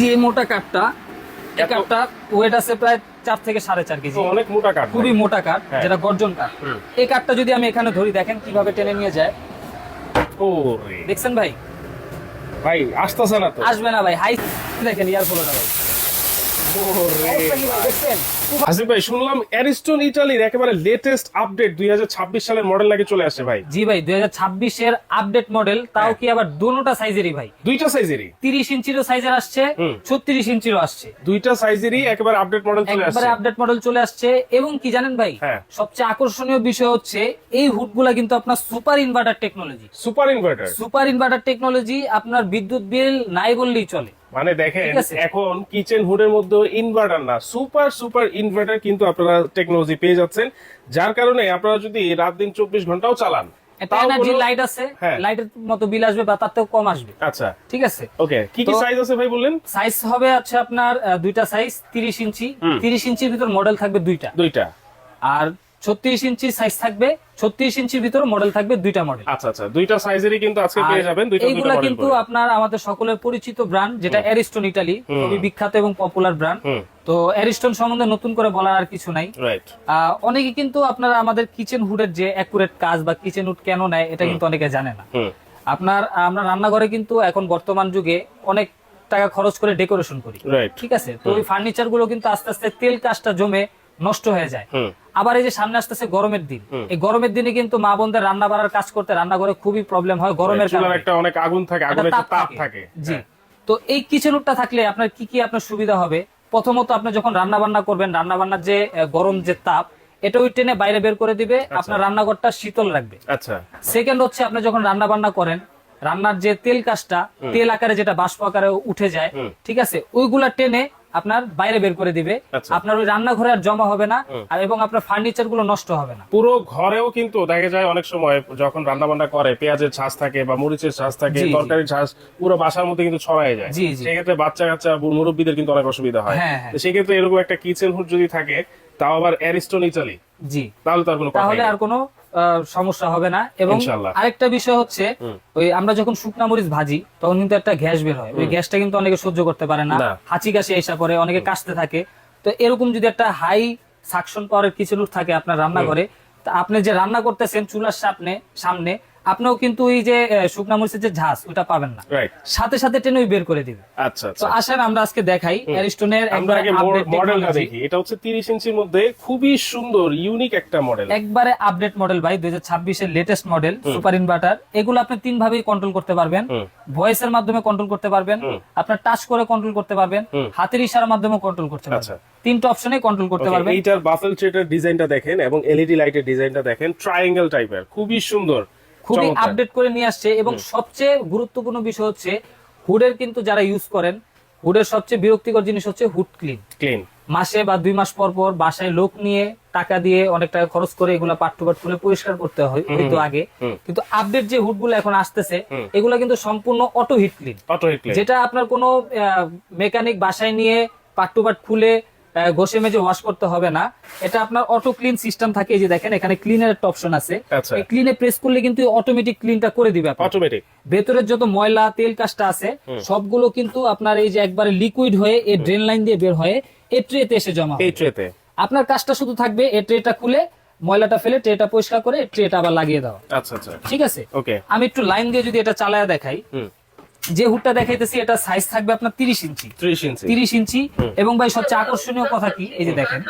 এই মোটা কাঠটা, এই কাঠটা ওয়েট আছে প্রায় 4 থেকে 4.5 কেজি। অনেক মোটা কাঠ, খুবই মোটা কাঠ, হ্যাঁ। যেটা গর্জন কাঠ। এই কাঠটা যদি আমি এখানে ধরি, দেখেন কিভাবে টেনে নিয়ে যায়। ও দেখছেন ভাই? ভাই আসতেছে না তো। আসবে না ভাই, হাই দেখেন ইয়ার ফলোটা ভাই। অবস্থা কি ভাই, দেখছেন? আসিফ ভাই, শুনলাম অ্যারিস্টন ইটালির একেবারে লেটেস্ট আপডেট 2026 সালের মডেল নাকি চলে আসছে ভাই। জি ভাই, 2026 এর আপডেট মডেল, তাও কি আবার দুটোটা সাইজেরই ভাই। দুইটা সাইজেরই 30 ইঞ্চিরও সাইজের আসছে, 36 ইঞ্চিরও আসছে। দুইটা সাইজেরই একেবারে আপডেট মডেল চলে আসছে। একবারে আপডেট মডেল চলে আসছে। এবং কি জানেন ভাই, হ্যাঁ। সবচেয়ে আকর্ষণীয় বিষয় হচ্ছে এই হুডগুলা কিন্তু আপনার super inverter technology. Super inverter, super inverter technology, আপনার বিদ্যুৎ বিল নাই বললেই চলে। মানে দেখেন ঠিক আছে। এখন কিচেন হুডের মধ্যে ইনভার্টার না, সুপার ইনভার্টার কিন্তু আপনারা টেকনোলজি পেয়ে যাচ্ছেন, যার কারণে আপনারা যদি রাত দিন 24 ঘন্টাও চালান, একটা এনার্জি লাইট আছে, হ্যাঁ। লাইটের মতো বিল আসবে বা তার থেকেও কম আসবে। আচ্ছা ঠিক আছে। ওকে, কি কি তো- সাইজ আছে ভাই বললেন? সাইজ হবে আছে আপনার দুইটা সাইজ, 30 ইঞ্চি। 30 ইঞ্চির ভিতর মডেল থাকবে দুইটা, দুইটা। আর 36 ইঞ্চি সাইজ থাকবে। 36 ইঞ্চির ভিতর মডেল থাকবে দুইটা মডেল। আচ্ছা, দুইটা সাইজেরই কিন্তু আজকে পেয়ে যাবেন, দুইটা এইগুলা মডেল কিন্তু আপনার আমাদের সকলের পরিচিত ব্র্যান্ড, যেটা অ্যারিস্টন ইটালি, খুবই বিখ্যাত এবং পপুলার ব্র্যান্ড। তো অ্যারিস্টন সম্বন্ধে নতুন করে বলার আর কিছু নাই। রাইট। অনেকে কিন্তু আপনারা আমাদের কিচেন হুডের যে অ্যাকুরেট কাজ বা কিচেন হুড কেন নেয়, এটা কিন্তু অনেকে জানে না। আমরা রান্নাঘরে কিন্তু এখন বর্তমান যুগে অনেক টাকা খরচ করে ডেকোরেশন করি, রাইট। ঠিক আছে। তো ওই ফার্নিচার গুলো কিন্তু আস্তে আস্তে তেল কাজটা জমে নষ্ট হয়ে যায়। আবার এই যে সামনে আসতেছে গরমের দিন, এই গরমের দিনে কিন্তু মা বোনদের রান্না বাড়ার কাজ করতে রান্নাঘরে খুবই প্রবলেম হয় গরমের চুলার কারণে। একটা অনেক আগুন থাকে, একটা আগুনের তাপ থাকে। জি। তো এই কিচেন হুডটা থাকলে আপনার কি কি আপনার সুবিধা হবে? প্রথমত, আপনি যখন রান্না বান্না করবেন, রান্না বান্নার যে গরম যে তাপ, এটা ওই টেনে বাইরে বের করে দিবে, আপনার রান্নাঘরটা শীতল রাখবে। আচ্ছা। সেকেন্ড হচ্ছে, আপনি যখন রান্না বান্না করেন, রান্নার যে তেল কাজটা তেল আকারে যেটা বাষ্প আকারে উঠে যায়, ঠিক আছে, ওইগুলা টেনে আপনার বাইরে বের করে দিবে। আচ্ছা। আপনার ওই রান্নাঘরে আর জমা হবে না, আর এবং আপনার ফার্নিচার গুলো নষ্ট হবে না। পুরো ঘরেও কিন্তু দেখা যায় অনেক সময় যখন রান্না বান্না করে পেঁয়াজের ছাঁচ থাকে বা মরিচের ছাঁচ থাকে, জি, জি। তরকারির ছাঁচ পুরো বাসার মধ্যে কিন্তু ছড়ায় যায়। জি, জি। সেক্ষেত্রে বাচ্চা কাচ্চা মুরব্বীদের কিন্তু অনেক অসুবিধা হয়। হ্যাঁ, হ্যাঁ। তো সেক্ষেত্রে এরকম একটা কিচেন হুড যদি থাকে, তাও আবার অ্যারিস্টন ইটালি, জি, তাহলে তার কোনো তাহলে আর কোনো সমস্যা হবে না। এবং ইনশাআল্লাহ। আরেকটা বিষয় হচ্ছে, ওই আমরা যখন শুকনা মরিচ ভাজি, তখন কিন্তু একটা গ্যাস বের হয়। ওই গ্যাসটা কিন্তু অনেকে সহ্য করতে পারে না, না। হাঁচি কাশি এসে পরে, অনেকে কাশতে থাকে। তো এরকম যদি একটা হাই সাকশন পাওয়ারের কিচেন হুড থাকে আপনার রান্নাঘরে, তা আপনি যে রান্না করতেছেন চুলার সামনে আপনিও কিন্তু ওই যে শুকনা মরিচের যে ঝাঁজ, ওটা পাবেন না, রাইট। সাথে সাথে টেনে ওই বের করে দিবে। আচ্ছা তো আসেন আমরা আজকে দেখাই অ্যারিস্টনের আমরা আগে মডেলটা দেখি। এটা হচ্ছে 30 ইঞ্চির মধ্যে খুবই সুন্দর ইউনিক একটা মডেল, একবারে আপডেট মডেল ভাই, 2026 এর লেটেস্ট মডেল সুপার ইনভার্টার। এগুলো আপনি তিন ভাবেই কন্ট্রোল করতে পারবেন। ভয়েস এর মাধ্যমে কন্ট্রোল করতে পারবেন, আপনার টাচ করে কন্ট্রোল করতে পারবেন, হাতের ইশারার মাধ্যমে কন্ট্রোল করতে পারবেন। আচ্ছা। তিনটা অপশনে কন্ট্রোল করতে পারবেন। এইটার বাফেল ট্রেটার ডিজাইনটা দেখেন এবং এলইডি লাইটের ডিজাইনটা দেখেন, ট্রায়াঙ্গেল টাইপের, খুবই সুন্দর, খুবই চমৎকার। আপডেট করে নিয়ে আসছে। এবং সবচেয়ে গুরুত্বপূর্ণ বিষয় হচ্ছে, হুডের কিন্তু যারা ইউজ করেন, হুডের সবচেয়ে বিরক্তিকর জিনিস হচ্ছে হুড ক্লিন। মাসে বা 2 মাস পর পর বাসায় লোক নিয়ে টাকা দিয়ে অনেক টাকা খরচ করে এগুলা পার্ট টু পার্ট খুলে পরিষ্কার করতে হয় হয়তো আগে। কিন্তু আপডেট যে হুড গুলো এখন আসতেছে, এগুলা কিন্তু সম্পূর্ণ অটো হিট ক্লিন, যেটা আপনার কোনো মেকানিক বাসায় নিয়ে পার্ট টু পার্ট খুলে ঘষে মেজে ওয়াশ করতে হবে না। এটা আপনার অটো ক্লিন সিস্টেম থাকে। এই যে দেখেন, এখানে ক্লিনের একটা অপশন আছে, আচ্ছা। এই ক্লিনে প্রেস করলে কিন্তু অটোমেটিক ক্লিনটা করে দিবে। অটোমেটিক ভেতরের যত ময়লা তেল কাজটা আছে সবগুলো কিন্তু আপনার এই যে একবারে লিকুইড হয়ে এই ড্রেন লাইন দিয়ে বের হয়ে এই ট্রেতে এসে জমা হবে। এই ট্রেতে আপনার কাজটা শুধু থাকবে এই ট্রেটা খুলে ময়লাটা ফেলে ট্রেটা পরিষ্কার করে ট্রেটা আবার লাগিয়ে দাও। আচ্ছা আচ্ছা, ঠিক আছে। ওকে। আমি একটু লাইন দিয়ে যদি এটা চালায়া দেখাই, যে হুডটা দেখাইতেছি এটা সাইজ থাকবে আপনার 30 ইঞ্চি। 30 ইঞ্চি। এবং ভাই সবচেয়ে আকর্ষণীয় কথা কি, এই যে দেখেন,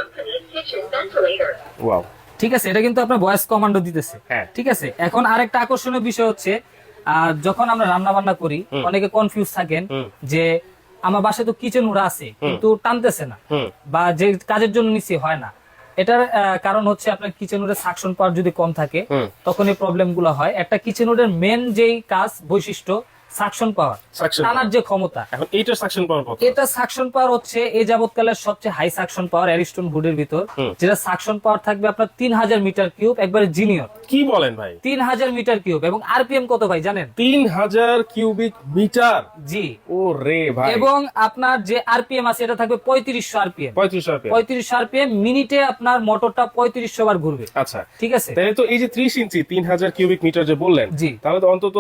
ওয়াও, ঠিক আছে, এটা কিন্তু আপনার ভয়েস কমান্ডো দিতেছে। হ্যাঁ। ঠিক আছে। এখন আরেকটা আকর্ষণীয় বিষয় হচ্ছে, যখন আমরা রান্না বান্না করি অনেকে কনফিউজ থাকেন যে আমার বাসায় তো কিচেন হুড আছে কিন্তু টানতেছে না, বা যে কাজের জন্য নিচে হয় না। এটার কারণ হচ্ছে আপনার কিচেন হুডের সাকশন পাওয়ার যদি কম থাকে, তখন এই প্রবলেম গুলো হয়। একটা কিচেন হুডের মেন যেই কাজ বৈশিষ্ট্য সাকশন পাওয়ার, টানার যে ক্ষমতা। এখন এইটার সাকশন পাওয়ার কত? এটা সাকশন পাওয়ার হচ্ছে এই যাবৎকালের সবচেয়ে হাই সাকশন পাওয়ার অ্যারিস্টন হুডের ভিতর, যেটা সাকশন পাওয়ার থাকবে আপনার 3000 মিটার কিউব, একবারে জিনিয়র। কি বলেন ভাই? 3000 মিটার কিউব। এবং আরপিএম কত ভাই জানেন? 3000 কিউবিক মিটার। জি। ও রে ভাই। এবং আপনার যে আরপিএম আছে এটা থাকবে 3500 আরপিএম। 3500 আরপিএম। মিনিটে আপনার মোটরটা 3500 বার ঘুরবে। আচ্ছা, ঠিক আছে। তাহলে তো এই যে 30 ইঞ্চি 3000 কিউবিক মিটার যে বললেন, জি। তাহলে তো অন্তত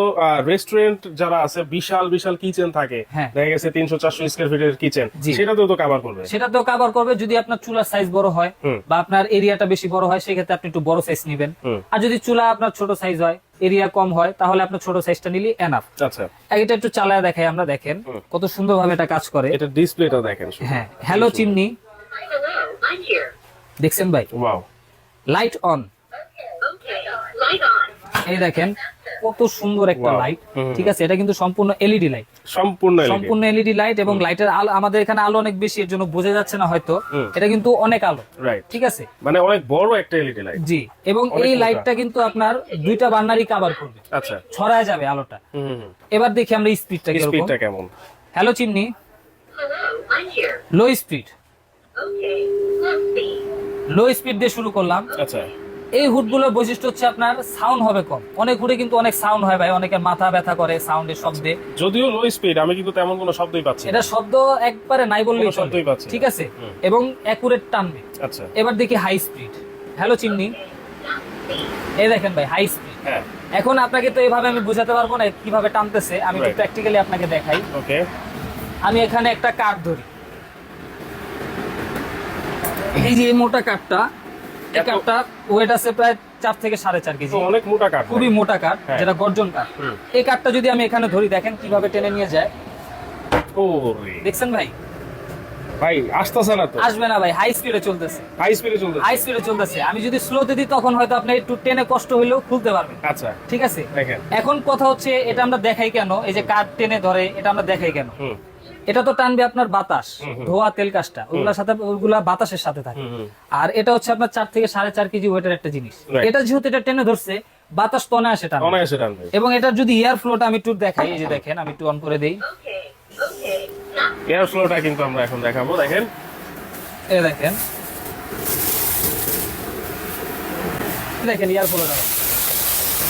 রেস্টুরেন্ট যারা আছে, বিশাল বিশাল কিচেন থাকে, হ্যাঁ। দেখা গেছে 300-400 স্কয়ার ফিটের কিচেন, জি। সেটাতেও তো কভার করবে। সেটা তো কভার করবে যদি আপনার চুলার সাইজ বড় হয় বা আপনার এরিয়াটা বেশি বড় হয়, সেক্ষেত্রে আপনি একটু বড় সাইজ নেবেন। আর যদি চুলা আপনার ছোট সাইজ হয়, এরিয়া কম হয়, তাহলে আপনার ছোট সাইজটা নিলে এনাফ। আচ্ছা, এটা একটু চালায় দেখাই আমরা, দেখেন কত সুন্দরভাবে এটা কাজ করে। এটা ডিসপ্লেটা দেখেন শুধু। হ্যাঁ, hello chimney, Hello, I'm here. দেখছেন ভাই? Wow, light on, Okay, light on. এই দেখেন কত সুন্দর একটা Wow. লাইট। ঠিক আছে, এটা কিন্তু সম্পূর্ণ এলইডি লাইট, সম্পূর্ণ LED। সম্পূর্ণ এলইডি লাইট, এবং লাইটের আলো, আমাদের এখানে আলো অনেক বেশি, এর জন্য বোঝা যাচ্ছে না হয়তো, এটা কিন্তু অনেক আলো। রাইট, ঠিক আছে, মানে অনেক বড় একটা এলইডি লাইট। জি, এবং অনেক এই মোটা। লাইটটা কিন্তু আপনার দুইটা বার্নারই কভার করবে, আচ্ছা, ছড়ায় যাবে আলোটা। হুম, এবার দেখি আমরা স্পিডটা কিরকম। স্পিডটা কেমন? Hello chimney, Hello, I'm here. Low speed, Okay, let's see. Low speed দিয়ে শুরু করলাম। আচ্ছা, এই হুডগুলোর বৈশিষ্ট্য হচ্ছে আপনার সাউন্ড হবে কম। অনেক হুডে কিন্তু অনেক সাউন্ড হয় ভাই, অনেকের মাথা ব্যথা করে সাউন্ডের শব্দে। যদিও লো স্পিড, আমি কিন্তু তেমন কোনো শব্দই পাচ্ছি না। এটা শব্দ একবারে নাই বললেই কোনো শব্দই চলে, পাচ্ছি না। ঠিক আছে, এবং অ্যাকুরেট টানবে। আচ্ছা, এবার দেখি হাই স্পিড। হ্যালো চিমনি, এই দেখেন ভাই হাই স্পিড। হ্যাঁ, এখন আপনাকে তো এইভাবে আমি বোঝাতে পারবো না কিভাবে টানতেছে, আমি একটু Right. প্র্যাকটিক্যালি আপনাকে দেখাই। ওকে, আমি এখানে একটা কাঠ ধরি, এই যে এই মোটা কাঠটা, এই কাঠটা ওয়েট আছে প্রায় 4 থেকে 4.5 কেজি, তো অনেক মোটা কাঠ, খুবই মোটা কাঠ, হ্যাঁ। যেটা গর্জন কাঠ। এই কাঠটা যদি আমি এখানে ধরি, দেখেন কিভাবে টেনে নিয়ে যায়, ওরে দেখছেন ভাই? ভাই, আসতেছে না তো, আসবে না ভাই, হাই স্পিডে চলতেছে, হাই স্পিডে চলতেছে। হাই স্পিডে চলতেছে। আমি যদি স্লোতে দিই, তখন হয়তো আপনি একটু টেনে কষ্ট হইলেও খুলতে পারবেন। আচ্ছা, ঠিক আছে, দেখেন, এখন কথা হচ্ছে এটা আমরা দেখাই কেন, এই যে কাঠ টেনে ধরে, এটা আমরা দেখাই কেন? হুম, এটা তো টানবে আপনার বাতাস, ধোয়া, তেল কাজটা, ওগুলোর সাথে, ওগুলা বাতাসের সাথে থাকে। আর এটা হচ্ছে আপনার 4 থেকে 4.5 কেজি ওয়েটের একটা জিনিস। Right. এটা যেহেতু এটা টেনে ধরছে, বাতাস তো অনায়াসে টানবে। অনায়াসে টানবে। এবং এটার যদি এয়ার ফ্লোটা আমি একটু দেখাই, এই যে দেখেন, আমি একটু অন করে দেই, Okay, okay, now এয়ার ফ্লোটা কিন্তু আমরা এখন দেখাবো, দেখেন। এই দেখেন, দেখেন এয়ার ফ্লোটা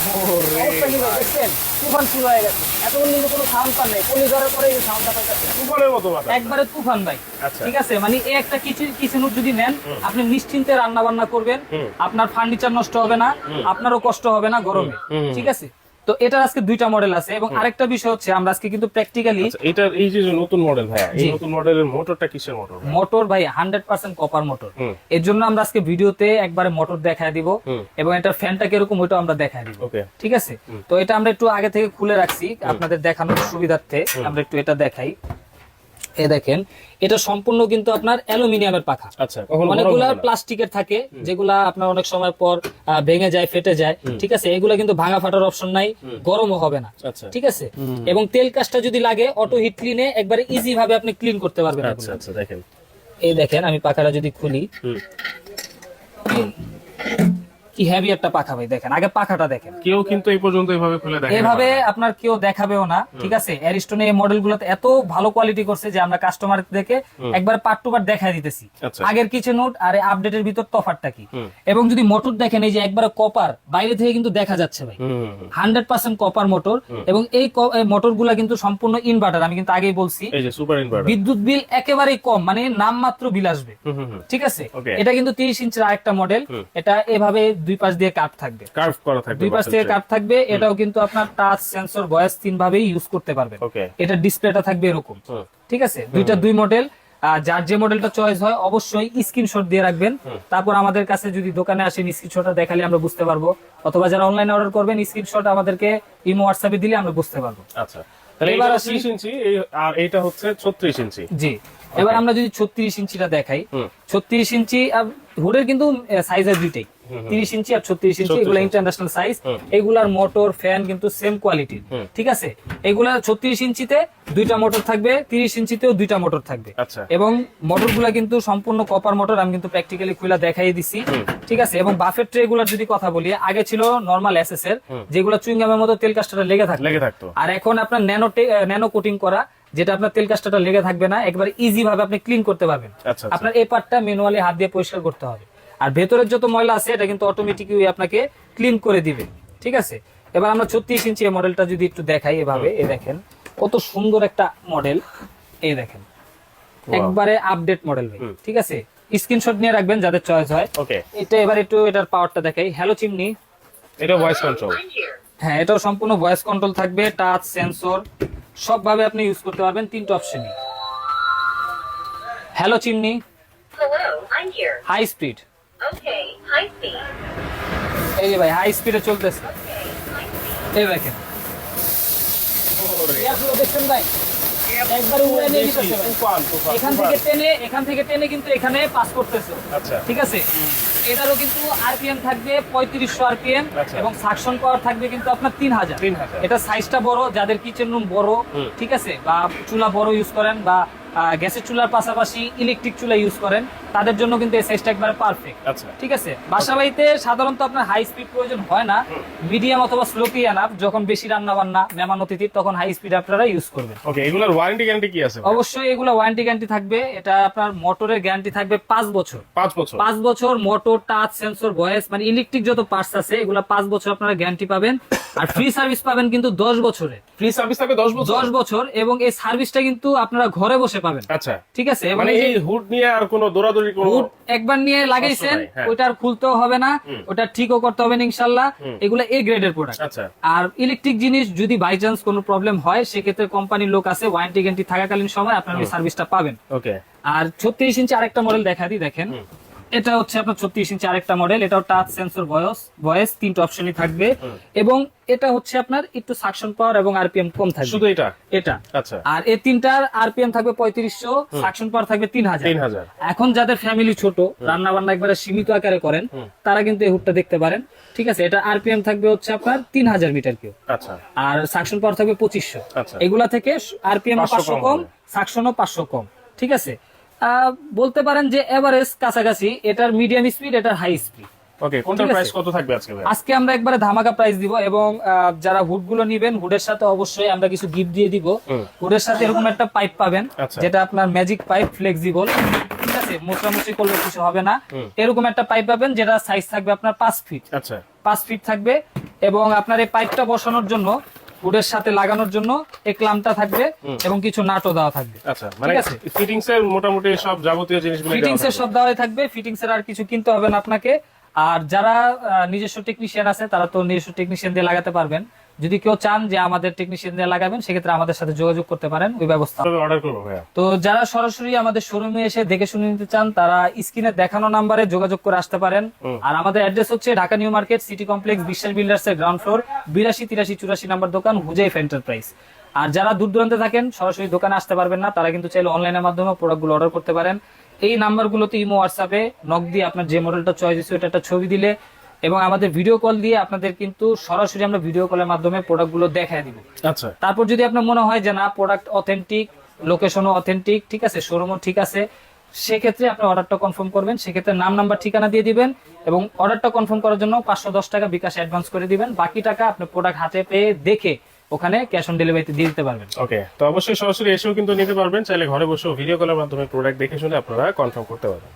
অবস্থা কি ভাই, দেখছেন? তুফান শুরু হয়ে গেছে, এতক্ষণ কিন্তু কোনো সাউন্ড পান নাই, কলি ধরার পরে এই সাউন্ডটা পাইতেছে, তুফানের মতো বাতাস। একবারে তুফান ভাই। আচ্ছা। ঠিক আছে, মানে এই একটা কিচেন যদি নেন, আপনি নিশ্চিন্তে রান্না বান্না করবেন, আপনার ফার্নিচার নষ্ট হবে না, আপনারও কষ্ট হবে না গরমে। ঠিক আছে, তো এটার আজকে 2টা মডেল আছে, এবং আরেকটা বিষয় হচ্ছে আমরা আজকে কিন্তু প্র্যাকটিক্যালি আচ্ছা, এটার এই যে নতুন মডেল ভাইয়া, এই জি। নতুন মডেলের মোটরটা কিসের মোটর? মোটর ভাই 100% কপার মোটর। এর জন্য আমরা আজকে ভিডিওতে একবারে মোটর দেখায় দিব, এবং এটার ফ্যানটা কিরকম ওইটা আমরা দেখায় দিব। ওকে, ঠিক আছে, তো এটা আমরা একটু আগে থেকে খুলে রাখছি আপনাদের দেখানোর সুবিধার্থে, আমরা একটু এটা দেখাই। এই দেখেন, এটা সম্পূর্ণ কিন্তু আপনার অ্যালুমিনিয়ামের পাখা। আচ্ছা, কখনো অনেকগুলা গরম হবে না? প্লাস্টিকের থাকে, যেগুলা আপনার অনেক সময় পর ভেঙে যায়, ফেটে যায়। ঠিক আছে, এগুলা কিন্তু ভাঙা ফাটার অপশন নাই, গরমও হবে না। আচ্ছা, ঠিক আছে, এবং তেল কাজটা যদি লাগে, অটো হিট ক্লিনে একবারে ইজি ভাবে আপনি ক্লিন করতে পারবেন আচ্ছা, এগুলা। আচ্ছা, দেখেন। এই দেখেন, আমি পাখাটা যদি খুলি, কি হেভি একটা পাখা ভাই, দেখেন আগে পাখাটা দেখেন। কেউ কিন্তু এই পর্যন্ত এইভাবে খুলে দেখে এভাবে আপনার কেউ দেখাবেও না। ঠিক আছে, অ্যারিস্টনে এই মডেল গুলোতে এত ভালো কোয়ালিটি করছে যে আমরা কাস্টমার দেখে একবার পার্ট টু পার্ট দেখাই দিতেছি, আচ্ছা। আগের কিছু নোট আর আপডেটের ভিতর তফাৎটা কি। এবং যদি মোটর দেখেন, এই যে একবারে কপার, বাইরে থেকে কিন্তু দেখা যাচ্ছে ভাই 100% কপার মোটর। এবং এই মোটর গুলা কিন্তু সম্পূর্ণ ইনভার্টার, আমি কিন্তু আগেই বলছি। এই যে সুপার ইনভার্টার। বিদ্যুৎ বিল একেবারেই কম, মানে নামমাত্র বিল আসবে। ঠিক আছে, Okay. এটা কিন্তু 30 ইঞ্চির আরেকটা মডেল। এটা এভাবে দুই পাশ দিয়ে কাট থাকবে, কার্ভ করা থাকবে, দুই পাশ থেকে কাট থাকবে। এটাও কিন্তু আপনার টাচ, সেন্সর, ভয়েস 3 ভাবেই ইউজ করতে পারবেন। ওকে, এটা ডিসপ্লেটা থাকবে এরকম। ঠিক আছে, দুইটা দুই মডেল। যার যে মডেলটা চয়েস হয় অবশ্যই স্ক্রিনশট দিয়ে রাখবেন। তারপর আমাদের কাছে যদি দোকানে আসেন, স্ক্রিনশটটা দেখালে আমরা বুঝতে পারবো, অথবা যারা অনলাইনে অর্ডার করবেন, স্ক্রিনশট আমাদেরকে ইমো, হোয়াটসঅ্যাপে দিলে আমরা বুঝতে পারবো। আচ্ছা, তাহলে এবার এটা আসি- 30 ইঞ্চি, আর এইটা হচ্ছে 36 ইঞ্চি। জি, এবার আমরা যদি 36 ইঞ্চিটা দেখাই, 36 ইঞ্চি হুডের কিন্তু সাইজ হয় দুইটাই, 30 ইঞ্চি আর 36 ইঞ্চি, এগুলো ইন্টারন্যাশনাল সাইজ। এগুলার মোটর, ফ্যান কিন্তু সেম কোয়ালিটির। ঠিক আছে, এগুলা 36 ইঞ্চিতে দুইটা মোটর থাকবে, 30 ইঞ্চিতেও দুইটা মোটর থাকবে। আচ্ছা, এবং মোটরগুলা কিন্তু সম্পূর্ণ কপার মোটর, আমি কিন্তু প্র্যাকটিক্যালি খুলে দেখাই দিছি। ঠিক আছে, এবং বাফেট ট্রে গুলার যদি কথা বলি, আগে ছিল নরমাল এসএস এর, যেগুলো চুইংগামের মতো তেল কাস্টারে লেগে থাকতো। আর এখন আপনার ন্যানো কোটিং করা, যেটা আপনার তেল কাস্টারটা লেগে থাকবে না, একবার ইজি ভাবে আপনি ক্লিন করতে পারবেন। আচ্ছা, আপনার এই পার্টটা ম্যানুয়ালি হাত দিয়ে পরিষ্কার করতে হবে, আর ভেতরের যত ময়লা আছে এটা কিন্তু অটোমেটিকলি আপনাকে ক্লিন করে দিবে। ঠিক আছে, এবার আমরা 36 ইঞ্চি এই মডেলটা যদি একটু দেখাই, এভাবে এই দেখেন কত সুন্দর একটা মডেল। এই দেখেন, একবারে আপডেট মডেল ভাই। ঠিক আছে, স্ক্রিনশট নিয়ে রাখবেন যাদের চয়েস হয়। ওকে, এটা এবার একটু এটার পাওয়ারটা দেখাই। হ্যালো চিমনি, এটা ভয়েস কন্ট্রোল। I'm here. হ্যাঁ, এটাও সম্পূর্ণ ভয়েস কন্ট্রোল থাকবে, টাচ সেন্সর সবভাবে আপনি ইউজ করতে পারবেন, 3টা অপশনই। Hello chimney, Hello, I'm here. High speed. Okay, high speed. এই যে ভাই হাই স্পিডে চলতেছে, Okay, high speed. এই দেখেন। এয়ারফ্লো দেখছেন ভাই, একবারে উড়ে নিয়ে গেছে ভাই। এখান থেকে টেনে কিন্তু এখানে পাস করতেছে। আচ্ছা। ঠিক আছে, এটারও কিন্তু আরপিএম থাকবে 3500 আরপিএম আচ্ছা। এবং সাকশন পাওয়ার থাকবে কিন্তু আপনার 3000। 3000 এটা সাইজটা বড়, যাদের কিচেন রুম বড়, ঠিক আছে, বা চুলা বড় ইউজ করেন, বা গ্যাসের চুলার পাশাপাশি ইলেকট্রিক চুলা ইউজ করেন, তাদের জন্য কিন্তু এই সাইজটা একবারে পারফেক্ট। আচ্ছা। ঠিক আছে, বাসা বাড়িতে সাধারণত আপনার হাই স্পিড প্রয়োজন হয় না, মিডিয়াম অথবা স্লোতেই আনাপ। যখন বেশি রান্না বান্না, মেহমান অতিথি, তখন হাই স্পিড আপনারা ইউজ করবেন। ওকে, এগুলোর ওয়ারেন্টি গ্যারান্টি কি আছে? অবশ্যই এগুলো ওয়ারেন্টি গ্যারান্টি থাকবে। এটা আপনার মোটরের গ্যারান্টি থাকবে 5 বছর। 5 বছর। 5 বছর মোটর, টাচ সেন্সর, ভয়েস, মানে ইলেকট্রিক যত পার্টস আছে এগুলো 5 বছর আপনারা গ্যারান্টি পাবেন। আর ফ্রি সার্ভিস পাবেন কিন্তু 10 বছরে। ফ্রি সার্ভিস থাকবে 10 বছর। 10 বছর, এবং এই সার্ভিসটা কিন্তু আপনারা ঘরে বসে পাবেন। আচ্ছা। ঠিক আছে, এবং মানে এই হুড নিয়ে আর কোনো দৌড়াদৌড়ি কোনো হুড একবার নিয়ে লাগাইছেন, কষ্ট নাই, হ্যাঁ। ওইটা আর খুলতেও হবে না, ওটা ঠিকও করতে হবে না ইনশাআল্লাহ। এগুলো এ গ্রেডের প্রোডাক্ট। আচ্ছা। আর ইলেকট্রিক জিনিস যদি বাই চান্স কোনো প্রবলেম হয়, সেক্ষেত্রে কোম্পানির লোক আছে, ওয়ারেন্টি গ্যারান্টি থাকাকালীন সময় আপনারা এই সার্ভিসটা পাবেন। ওকে। আর 36 ইঞ্চি আরেকটা মডেল দেখা দিই, দেখেন। এটা হচ্ছে আপনার 36 ইঞ্চি আরেকটা মডেল, এটাও টাচ সেন্সর, ভয়েস 3টা অপশনই থাকবে, এবং এটা হচ্ছে আপনার একটু সাকশন পাওয়ার এবং আরপিএম কম থাকবে। শুধু এটা? এটা। আচ্ছা। আর এই তিনটার আরপিএম থাকবে 3500, সাকশন পাওয়ার থাকবে 3000। 3000। এখন যাদের ফ্যামিলি ছোট, রান্না বান্না একবারে সীমিত আকারে করেন, তারা কিন্তু এই হুডটা দেখতে পারেন। ঠিক আছে, এটা আরপিএম থাকবে হচ্ছে আপনার 3000 মিটার কিউ, আচ্ছা। আর সাকশন পাওয়ার থাকবে 2500। আচ্ছা। এগুলা থেকে আরপিএম 500 500 কম কম, হবে। সাকশনও 500 কম। ঠিক আছে, বলতে পারেন যে এভারেজ কাছাকাছি। এটার মিডিয়াম স্পিড, এটার হাই স্পিড। ওকে, কোনটার ঠিক আছে। প্রাইস কত থাকবে আজকে ভাই? আজকে আমরা একবারে ধামাকা প্রাইস দিব, এবং যারা হুড গুলো নিবেন, হুডের সাথে অবশ্যই আমরা কিছু গিফট দিয়ে দিব। হুডের সাথে এরকম একটা পাইপ পাবেন, আচ্ছা। যেটা আপনার ম্যাজিক পাইপ, ফ্লেক্সিবল। ঠিক আছে, মোটামুটি করলে কিছু হবে না। এরকম একটা পাইপ পাবেন, যেটা সাইজ থাকবে আপনার 5 ফিট। আচ্ছা। 5 ফিট থাকবে, এবং আপনার এই পাইপটা বসানোর জন্য, হুডের সাথে লাগানোর জন্য এই ক্লাম্পটা থাকবে, এবং কিছু নাটও দেওয়া থাকবে। আচ্ছা, মানে ঠিক আছে। ফিটিংস এর মোটামুটি সব যাবতীয় জিনিসগুলো ফিটিংস এর সব দেওয়াই থাকবে, ফিটিংস এর আর কিছু কিনতে হবে না আপনাকে। আর যারা নিজস্ব টেকনিশিয়ান আছে, তারা তো নিজস্ব টেকনিশিয়ান দিয়ে লাগাতে পারবেন। যদি কেউ চান যে আমাদের টেকনিশিয়ান দিয়ে লাগাবেন, সেক্ষেত্রে আমাদের সাথে যোগাযোগ করতে পারেন, ওই ব্যবস্থা। অর্ডার করবো ভাইয়া? তো যারা সরাসরি আমাদের শোরুমে এসে দেখে শুনে নিতে চান, তারা স্ক্রিনে দেখানো নাম্বারে যোগাযোগ করে আসতে পারেন। আর আমাদের অ্যাড্রেস হচ্ছে Dhaka new market, city complex, বিশ্বাস বিল্ডার্স এর গ্রাউন্ড ফ্লোর, 82 83 84 নাম্বার দোকান, হুজাইফ এন্টারপ্রাইজ। আর যারা দূর দূরান্তে থাকেন, সরাসরি দোকানে আসতে পারবেন না, তারা কিন্তু চাইলে অনলাইনের মাধ্যমে প্রোডাক্টগুলো অর্ডার করতে পারেন। এই নাম্বারগুলোতে ইমো, হোয়াটসঅ্যাপে নক দিয়ে আপনার যে মডেলটা চয়েস হয়েছে ওটা একটা ছবি দিলে, এবং আমাদের ভিডিও কল দিয়ে আপনাদের কিন্তু সরাসরি আমরা ভিডিও কলের মাধ্যমে প্রোডাক্টগুলো দেখায় দিব। আচ্ছা। তারপর যদি আপনার মনে হয় যে না, প্রোডাক্ট অথেন্টিক, লোকেশনও অথেন্টিক, ঠিক আছে, শোরুমও ঠিক আছে, সেক্ষেত্রে আপনি অর্ডারটা কনফার্ম করবেন। সেক্ষেত্রে নাম, নাম্বার, ঠিকানা দিয়ে দিবেন, এবং অর্ডারটা কনফার্ম করার জন্য 510 টাকা বিকাশ অ্যাডভান্স করে দিবেন। বাকি টাকা আপনি প্রোডাক্ট হাতে পেয়ে দেখে ওখানে ক্যাশ অন ডেলিভারিতে দিয়ে দিতে পারবেন। ওকে, তো অবশ্যই সরাসরি এসেও কিন্তু নিতে পারবেন, চাইলে ঘরে বসেও ভিডিও কলের মাধ্যমে প্রোডাক্ট দেখে শুনে আপনারা কনফার্ম করতে পারবেন।